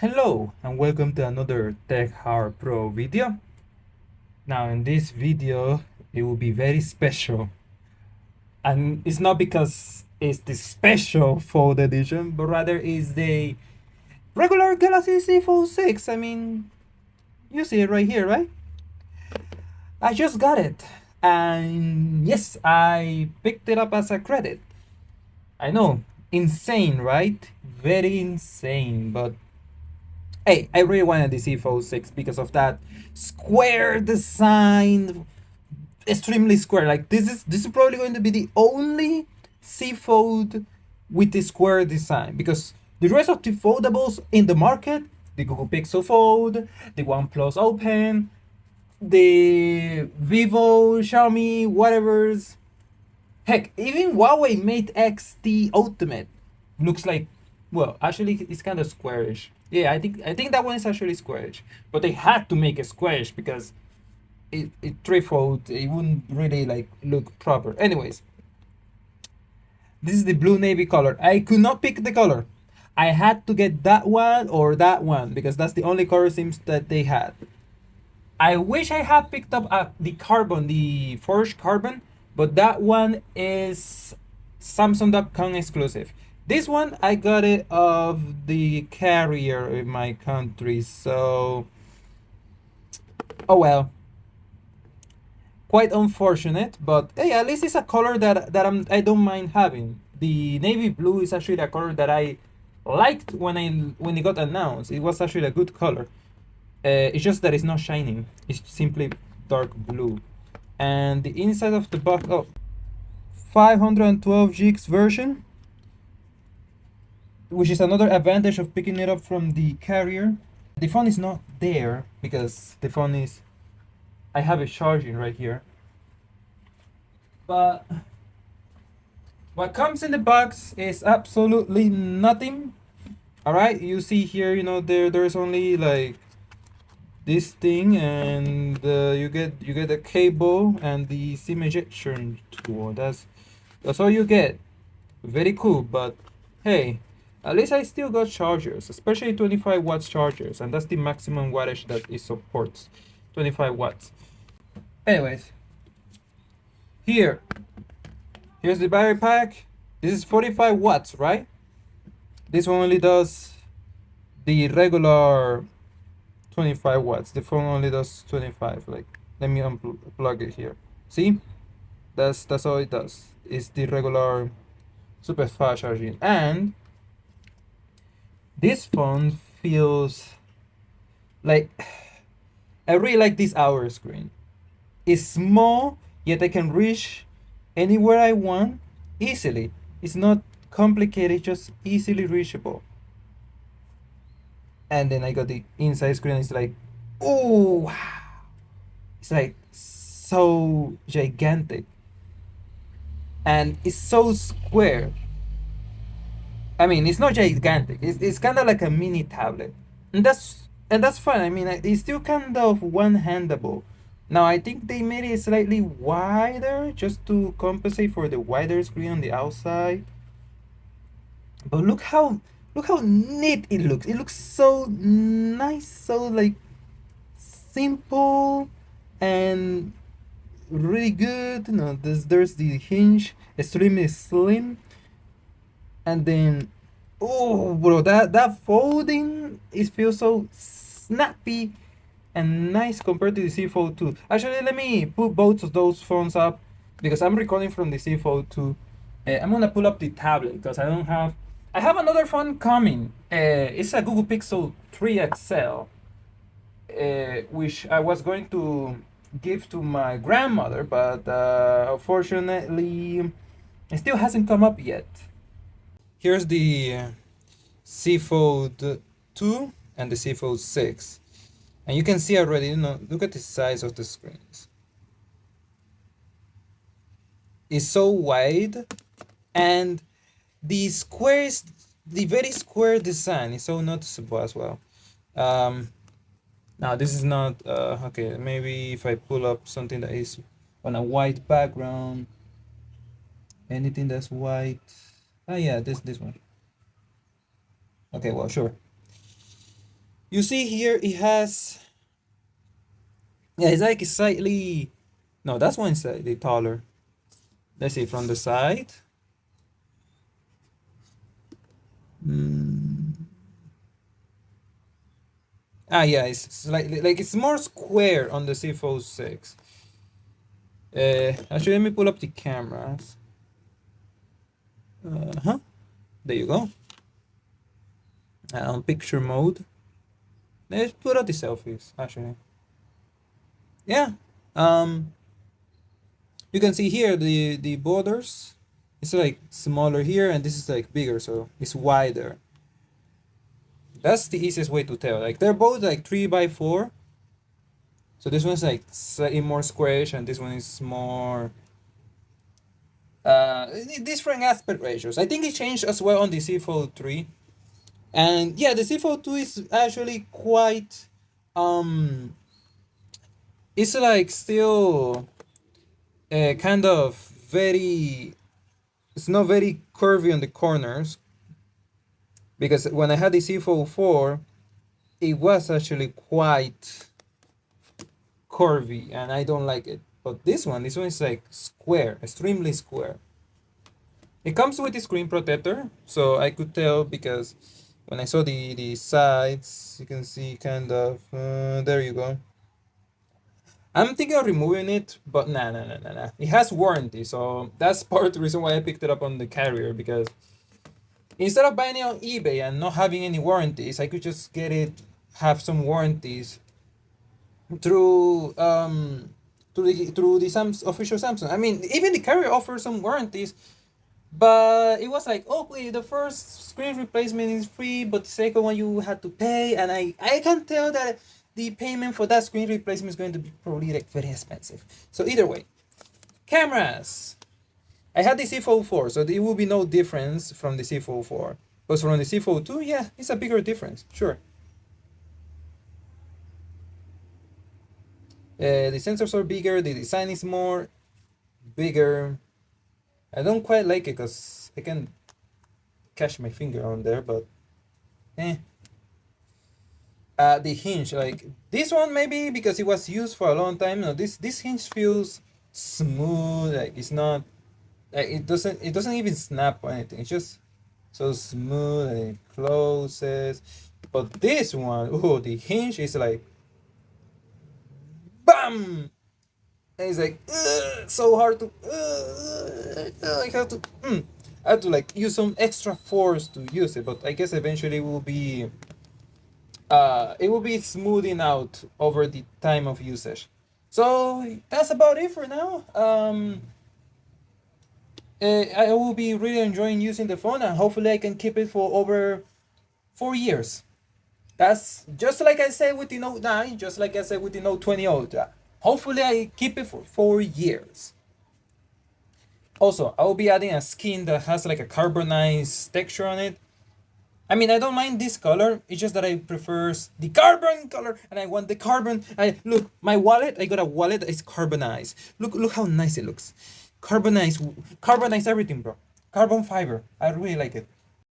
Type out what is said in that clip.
Hello and welcome to another Tech Hard Pro video. Now in this video it will be very special, and it's not because it's the special fold edition, but rather is the regular Galaxy Z Fold 6. I mean, you see it right here, right? I just got it, and yes, I picked it up as a credit. I know, insane, right? Very insane, but hey, I really wanted the C-Fold 6 because of that square design, extremely square. Like this is probably going to be the only C-Fold with the square design, because the rest of the foldables in the market, the Google Pixel Fold, the OnePlus Open, the Vivo, Xiaomi, whatever's, heck, even Huawei Mate X-T Ultimate looks like, well, actually it's kind of squarish. Yeah, I think that one is actually squarish, but they had to make it squarish because it threefold, it wouldn't really like look proper. Anyways, this is the blue navy color. I could not pick the color. I had to get that one or that one because that's the only color seems that they had. I wish I had picked up the carbon, the forged carbon, but that one is Samsung.com exclusive. This one I got it of the carrier in my country, so oh well. Quite unfortunate, but hey, at least it's a color I don't mind having. The navy blue is actually a color that I liked when it got announced. It was actually a good color. It's just that it's not shining. It's simply dark blue. And the inside of the box, oh, 512 gigs version, which is another advantage of picking it up from the carrier. The phone is not there because the phone is, I have it charging right here. But what comes in the box is absolutely nothing. All right, you see here, there's only like this thing, and you get a cable and the SIM ejection tool. That's all you get. Very cool, but hey, at least I still got chargers, especially 25 watts chargers, and that's the maximum wattage that it supports, 25 watts. Anyways, here, here's the battery pack. This is 45 watts, right? This one only does the regular 25 watts. The phone only does 25. Like, let me unplug it here. See? That's all it does. It's the regular super fast charging. And this phone feels like, I really like this hour screen. It's small, yet I can reach anywhere I want easily. It's not complicated, just easily reachable. And then I got the inside screen. It's like, oh wow. It's like so gigantic. And it's so square. I mean, it's not gigantic. It's kind of like a mini tablet, and that's fine. I mean, it's still kind of one-handable. Now I think they made it slightly wider just to compensate for the wider screen on the outside. But look how neat it looks. It looks so nice, so like simple and really good. There's the hinge, extremely slim, and then oh bro, that folding, it feels so snappy and nice compared to the C Fold 2. Actually, let me put both of those phones up because I'm recording from the C Fold 2. I'm gonna pull up the tablet because I have another phone coming. It's a Google Pixel 3 XL, which I was going to give to my grandmother, but unfortunately, it still hasn't come up yet. Here's the C Fold 2 and the C Fold 6. And you can see already, look at the size of the screens. It's so wide, and the squares, the very square design is so noticeable as well. Now this is not, okay, maybe if I pull up something that is on a white background, anything that's white. Oh yeah, this one. Okay, well, sure. You see here it has, yeah, it's like slightly, no, that's one slightly taller. Let's see from the side. Mm. Ah, yeah, it's slightly like it's more square on the C-Fold 6. Actually, let me pull up the cameras. Huh? There you go. On picture mode. Let's put up the selfies. Actually, yeah. Um, you can see here the borders. It's like smaller here, and this is like bigger, so it's wider. That's the easiest way to tell. Like they're both like 3 by 4. So this one's like slightly more squarish, and this one is more uh different aspect ratios. I think it changed as well on the C Fold 3. And yeah, the C Fold 2 is actually quite um it's like still kind of very, it's not very curvy on the corners, because when I had the C Fold 4 it was actually quite curvy and I don't like it. But this one is like square, extremely square. It comes with the screen protector, so I could tell because when I saw the sides, you can see kind of, there you go. I'm thinking of removing it, but nah. It has warranty, so that's part of the reason why I picked it up on the carrier, because instead of buying it on eBay and not having any warranties, I could just get it, have some warranties through the official Samsung. I mean, even the carrier offers some warranties, but it was like, okay, the first screen replacement is free, but the second one you had to pay, and I can tell that the payment for that screen replacement is going to be probably like very expensive. So either way, cameras. I had the C Fold 4, so there will be no difference from the C Fold 4. But from the C Fold 2, yeah, it's a bigger difference, sure. The sensors are bigger, the design is more bigger. I don't quite like it because I can catch my finger on there, but eh. The hinge, like this one, maybe because it was used for a long time. No, this hinge feels smooth. Like it's not, like it doesn't even snap or anything. It's just so smooth and it closes. But this one, oh, the hinge is like bam. And it's like so hard to. I have to like use some extra force to use it, but I guess eventually it will be smoothing out over the time of usage. So that's about it for now. I will be really enjoying using the phone, and hopefully I can keep it for over 4 years. That's just like I said with the Note 9, just like I said with the Note 20 Ultra. Hopefully I keep it for 4 years. Also, I will be adding a skin that has like a carbonized texture on it. I mean, I don't mind this color. It's just that I prefer the carbon color, and I want the carbon. I look, my wallet. I got a wallet that is carbonized. Look how nice it looks. Carbonized everything, bro. Carbon fiber. I really like it.